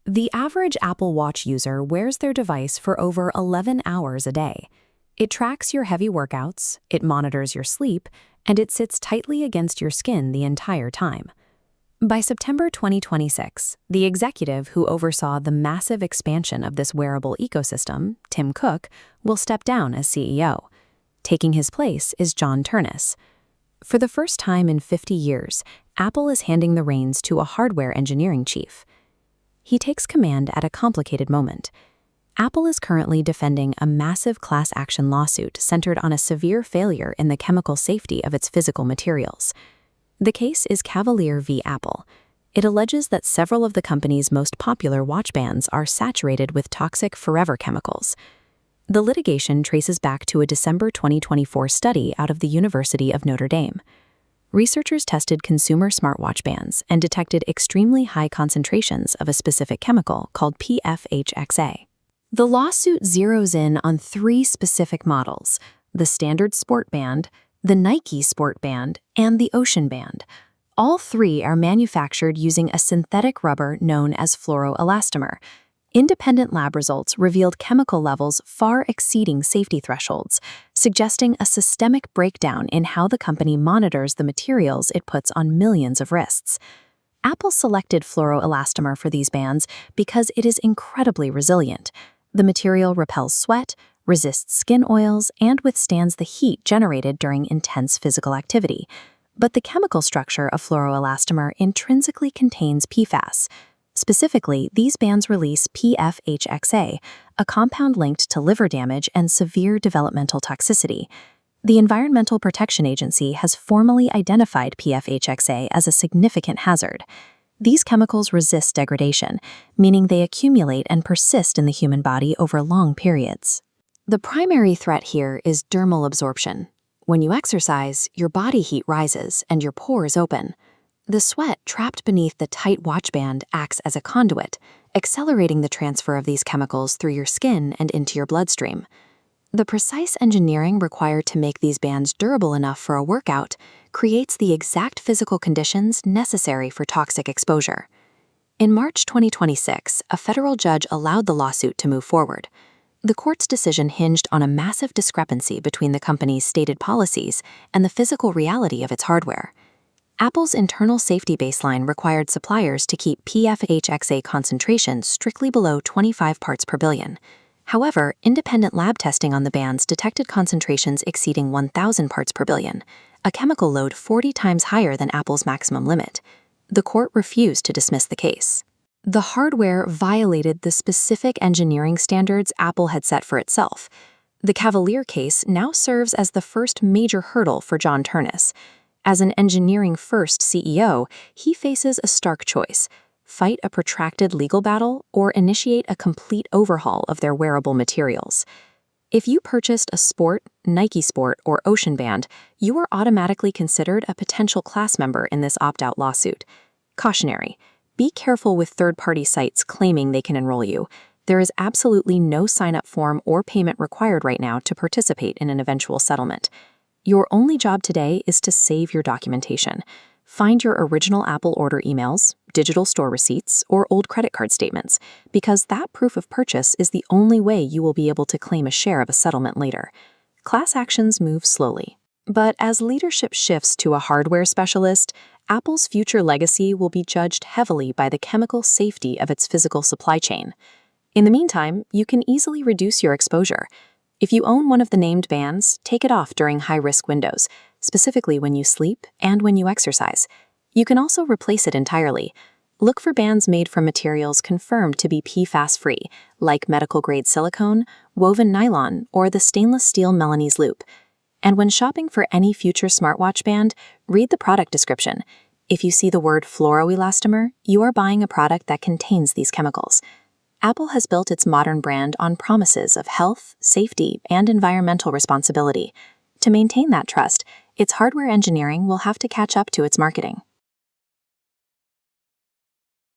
The average Apple Watch user wears their device for over 11 hours a day. It tracks your heavy workouts, it monitors your sleep, and it sits tightly against your skin the entire time. By September 2026, the executive who oversaw the massive expansion of this wearable ecosystem, Tim Cook, will step down as CEO. Taking his place is John Ternus. For the first time in 50 years, Apple is handing the reins to a hardware engineering chief. He takes command at a complicated moment. Apple is currently defending a massive class action lawsuit centered on a severe failure in the chemical safety of its physical materials. The case is Cavalier v. Apple. It alleges that several of the company's most popular watch bands are saturated with toxic forever chemicals. The litigation traces back to a December 2024 study out of the University of Notre Dame. Researchers tested consumer smartwatch bands and detected extremely high concentrations of a specific chemical called PFHxA. The lawsuit zeroes in on 3 specific models: the standard sport band, the Nike sport band, and the Ocean band. All 3 are manufactured using a synthetic rubber known as fluoroelastomer. Independent lab results revealed chemical levels far exceeding safety thresholds, suggesting a systemic breakdown in how the company monitors the materials it puts on millions of wrists. Apple selected fluoroelastomer for these bands because it is incredibly resilient. The material repels sweat, resists skin oils, and withstands the heat generated during intense physical activity. But the chemical structure of fluoroelastomer intrinsically contains PFAS. Specifically, these bands release PFHxA, a compound linked to liver damage and severe developmental toxicity. The Environmental Protection Agency has formally identified PFHxA as a significant hazard. These chemicals resist degradation, meaning they accumulate and persist in the human body over long periods. The primary threat here is dermal absorption. When you exercise, your body heat rises and your pores open. The sweat trapped beneath the tight watch band acts as a conduit, accelerating the transfer of these chemicals through your skin and into your bloodstream. The precise engineering required to make these bands durable enough for a workout creates the exact physical conditions necessary for toxic exposure. In March 2026, a federal judge allowed the lawsuit to move forward. The court's decision hinged on a massive discrepancy between the company's stated policies and the physical reality of its hardware. Apple's internal safety baseline required suppliers to keep PFHxA concentration strictly below 25 parts per billion. However, independent lab testing on the bands detected concentrations exceeding 1,000 parts per billion, a chemical load 40 times higher than Apple's maximum limit. The court refused to dismiss the case. The hardware violated the specific engineering standards Apple had set for itself. The Cavalier case now serves as the first major hurdle for John Ternus. As an engineering-first CEO, he faces a stark choice: fight a protracted legal battle or initiate a complete overhaul of their wearable materials. If you purchased a Sport, Nike Sport, or Ocean band, you are automatically considered a potential class member in this opt-out lawsuit. Cautionary: be careful with third-party sites claiming they can enroll you. There is absolutely no sign-up form or payment required right now to participate in an eventual settlement. Your only job today is to save your documentation. Find your original Apple order emails, digital store receipts, or old credit card statements, because that proof of purchase is the only way you will be able to claim a share of a settlement later. Class actions move slowly. But as leadership shifts to a hardware specialist, Apple's future legacy will be judged heavily by the chemical safety of its physical supply chain. In the meantime, you can easily reduce your exposure. If you own one of the named bands, take it off during high-risk windows, specifically when you sleep and when you exercise. You can also replace it entirely. Look for bands made from materials confirmed to be PFAS-free, like medical-grade silicone, woven nylon, or the stainless steel Milanese loop. And when shopping for any future smartwatch band, read the product description. If you see the word fluoroelastomer, you are buying a product that contains these chemicals. Apple has built its modern brand on promises of health, safety, and environmental responsibility. To maintain that trust, its hardware engineering will have to catch up to its marketing.